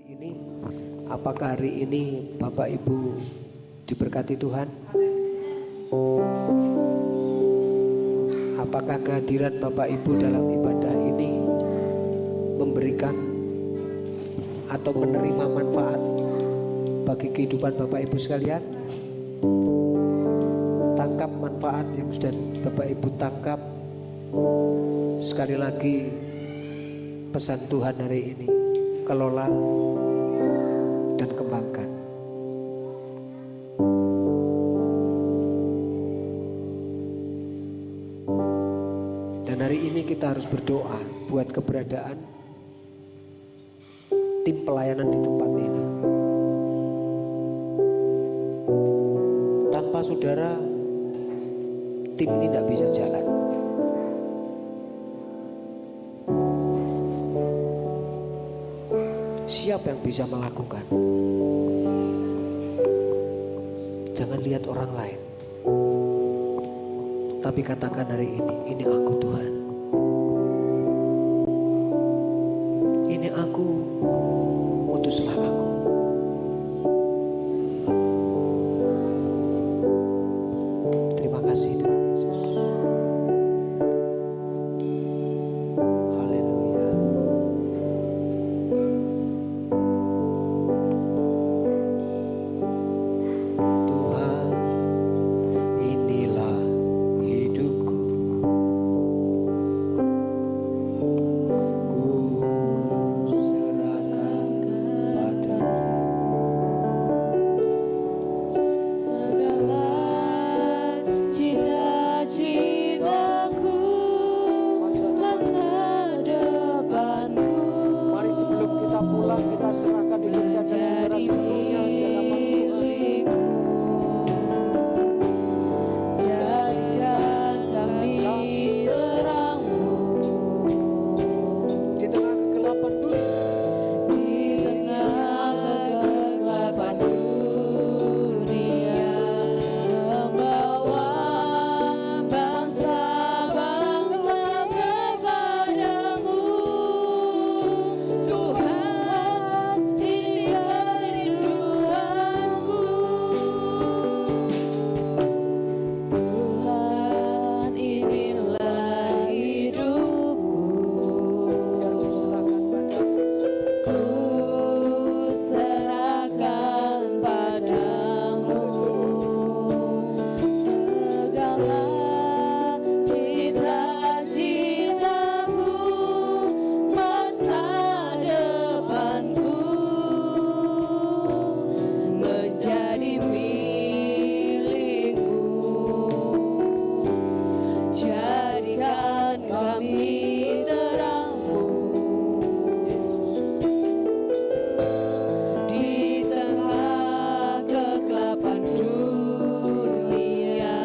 ini, apakah hari ini Bapak Ibu diberkati Tuhan? Apakah kehadiran Bapak Ibu dalam ibadah ini memberikan atau menerima manfaat bagi kehidupan Bapak Ibu sekalian? Tangkap manfaat yang sudah Bapak Ibu tangkap. Sekali lagi pesan Tuhan hari ini, kelola dan kembangkan. Dan hari ini kita harus berdoa buat keberadaan tim pelayanan di tempat ini. Tanpa saudara, tim ini tidak bisa jalan. Siapa yang bisa melakukan? Jangan lihat orang lain, tapi katakan hari ini aku Tuhan. Ini aku, utuslah aku. Terima kasih Tuhan Yesus. Haleluya. Tuhan, inilah hidupku. Ku serahkan padamu segala cita-citaku, masa depanku. Mari sebelum kita pulang, kita serahkan hidup saya dan saudara sepenuhnya di hadapan Tuhan. Jadikan kami terang-Mu Di tengah kegelapan dunia, di tengah kegelapan dunia, membawa bangsa-bangsa kepadamu. Tuhan, ini kerinduanku. Tuhan, inilah hidupku. Ku serahkan padamu segala cita-citaku, masa depanku, menjadi milikmu. Jadikan kami terang-Mu di tengah kegelapan dunia,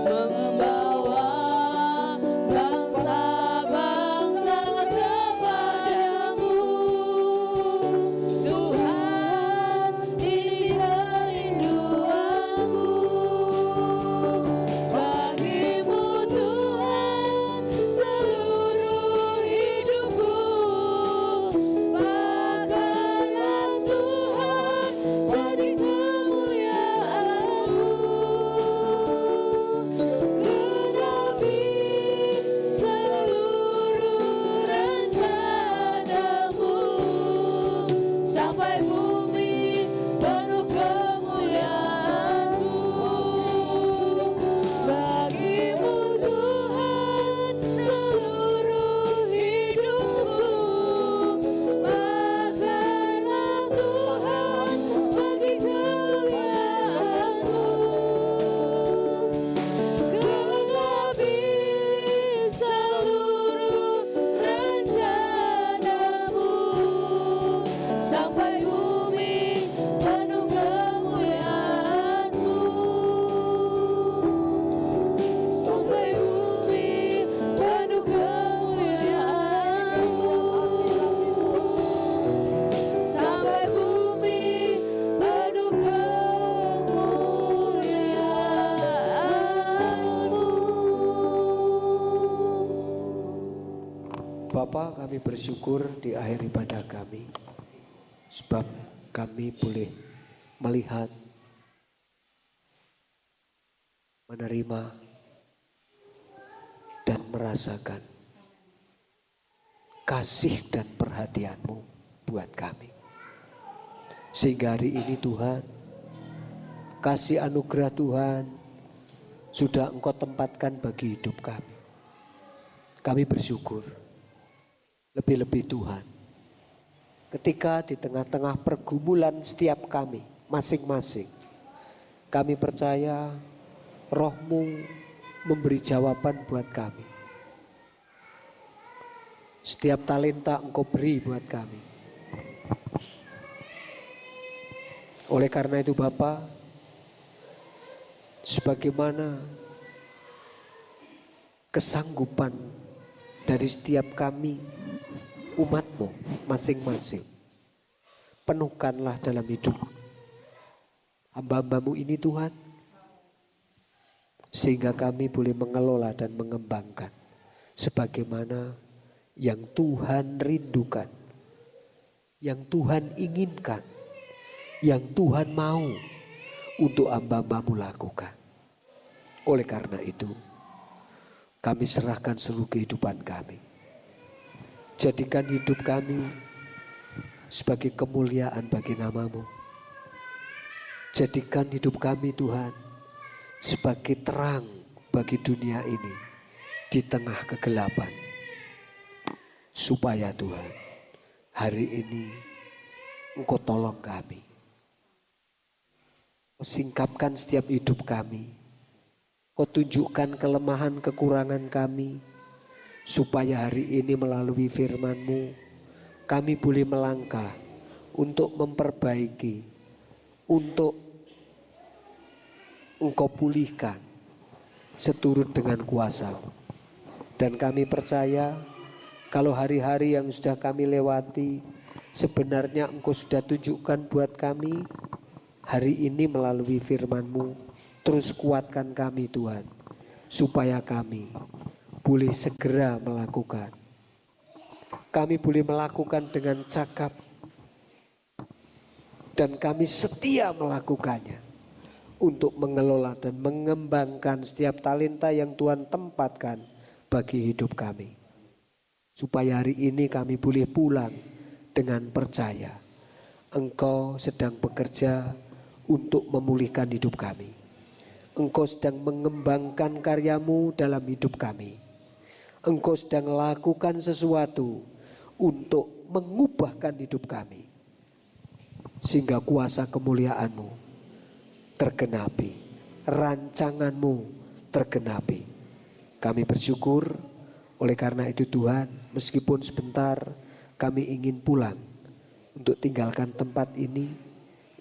membawa bangsa-bangsa kepadamu. Tuhan, ini kerinduanku. Bagimu Tuhan, seluruh hidupku. Pakailah Tuhan, jadi kemuliaan-Mu. Genapi seluruh rencana-Mu, sampai bumi penuh kemuliaan-Mu. Bagimu Tuhan, seluruh hidupku. Pakailah Tuhan, bagi kemuliaan-Mu. Genapi seluruh rencana-Mu, sampai bumi penuh kemuliaan-Mu. Sampai bumi penuh kemuliaan-Mu. Sampai bumi penuh kemuliaan-Mu. Bapa, kami bersyukur di akhir ibadah kami. Sebab kami boleh melihat, menerima, dan merasakan kasih dan perhatian-Mu buat kami. Sehingga hari ini Tuhan, kasih anugerah Tuhan sudah Engkau tempatkan bagi hidup kami. Kami bersyukur. Lebih-lebih Tuhan, ketika di tengah-tengah pergumulan setiap kami masing-masing, kami percaya Roh-Mu memberi jawaban buat kami. Setiap talenta Engkau beri buat kami. Oleh karena itu Bapa, sebagaimana kesanggupan dari setiap kami umat-Mu masing-masing, penuhkanlah dalam hidup hamba-hamba-Mu ini Tuhan, sehingga kami boleh mengelola dan mengembangkan sebagaimana yang Tuhan rindukan, yang Tuhan inginkan, yang Tuhan mau untuk hamba-hamba-Mu lakukan. Oleh karena itu, kami serahkan seluruh kehidupan kami. Jadikan hidup kami sebagai kemuliaan bagi nama-Mu. Jadikan hidup kami Tuhan sebagai terang bagi dunia ini di tengah kegelapan. Supaya Tuhan, hari ini Engkau tolong kami. Kau singkapkan setiap hidup kami. Kau tunjukkan kelemahan kekurangan kami. Supaya hari ini melalui firman-Mu kami boleh melangkah untuk memperbaiki, untuk Engkau pulihkan seturut dengan kuasa-Mu. Dan kami percaya kalau hari-hari yang sudah kami lewati sebenarnya Engkau sudah tunjukkan buat kami. Hari ini melalui firman-Mu terus kuatkan kami Tuhan, supaya kami boleh segera melakukan. Kami boleh melakukan dengan cakap. Dan kami setia melakukannya. Untuk mengelola dan mengembangkan setiap talenta yang Tuhan tempatkan bagi hidup kami. Supaya hari ini kami boleh pulang dengan percaya. Engkau sedang bekerja untuk memulihkan hidup kami. Engkau sedang mengembangkan karya-Mu dalam hidup kami. Engkau sedang lakukan sesuatu untuk mengubahkan hidup kami. Sehingga kuasa kemuliaan-Mu tergenapi. Rancangan-Mu tergenapi. Kami bersyukur. Oleh karena itu Tuhan, meskipun sebentar kami ingin pulang untuk tinggalkan tempat ini,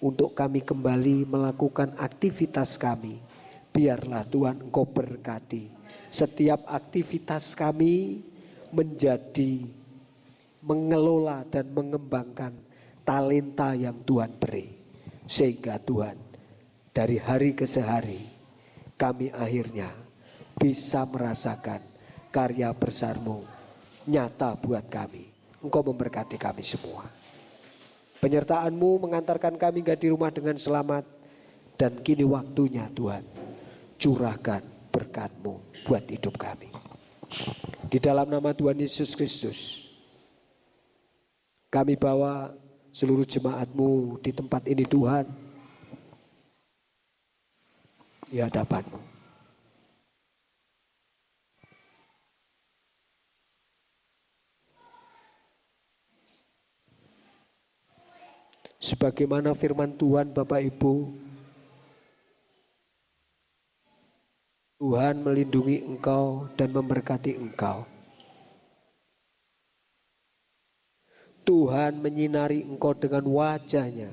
untuk kami kembali melakukan aktivitas kami. Biarlah Tuhan Engkau berkati setiap aktivitas kami menjadi mengelola dan mengembangkan talenta yang Tuhan beri. Sehingga Tuhan, dari hari ke hari kami akhirnya bisa merasakan karya besar-Mu nyata buat kami. Engkau memberkati kami semua. Penyertaan-Mu mengantarkan kami di rumah dengan selamat. Dan kini waktunya Tuhan, curahkan berkat-Mu buat hidup kami. Di dalam nama Tuhan Yesus Kristus, kami bawa seluruh jemaat-Mu di tempat ini Tuhan, di hadapan-Mu. Sebagaimana firman Tuhan Bapak Ibu, Tuhan melindungi engkau dan memberkati engkau. Tuhan menyinari engkau dengan wajah-Nya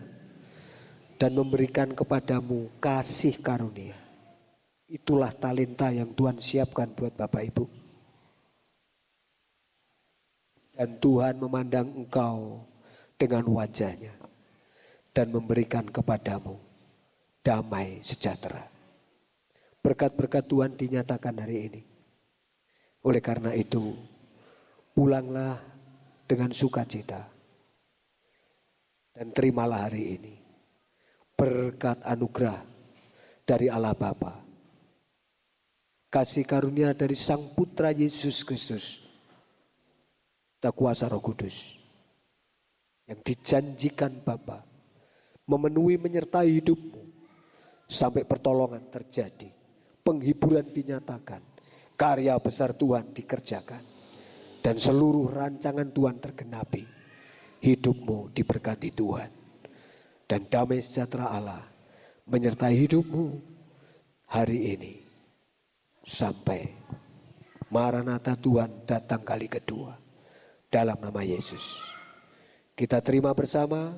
dan memberikan kepadamu kasih karunia. Itulah talenta yang Tuhan siapkan buat Bapak Ibu. Dan Tuhan memandang engkau dengan wajah-Nya dan memberikan kepadamu damai sejahtera. Berkat-berkat Tuhan dinyatakan hari ini. Oleh karena itu, pulanglah dengan sukacita. Dan terimalah hari ini berkat anugerah dari Allah Bapa, kasih karunia dari Sang Putra Yesus Kristus, dan kuasa Roh Kudus yang dijanjikan Bapa memenuhi menyertai hidupmu sampai pertolongan terjadi, penghiburan dinyatakan, karya besar Tuhan dikerjakan, dan seluruh rancangan Tuhan tergenapi. Hidupmu diberkati Tuhan, dan damai sejahtera Allah menyertai hidupmu hari ini sampai Maranatha Tuhan datang kali kedua. Dalam nama Yesus kita terima bersama,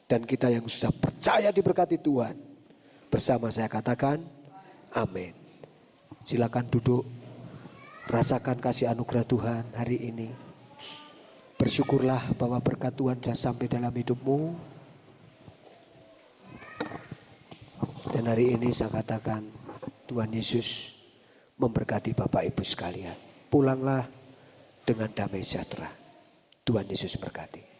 dan kita yang sudah percaya diberkati Tuhan bersama saya katakan amin. Silakan duduk, rasakan kasih anugerah Tuhan hari ini. Bersyukurlah bahwa berkat Tuhan sudah sampai dalam hidupmu. Dan hari ini saya katakan Tuhan Yesus memberkati Bapak Ibu sekalian. Pulanglah dengan damai sejahtera. Tuhan Yesus berkati.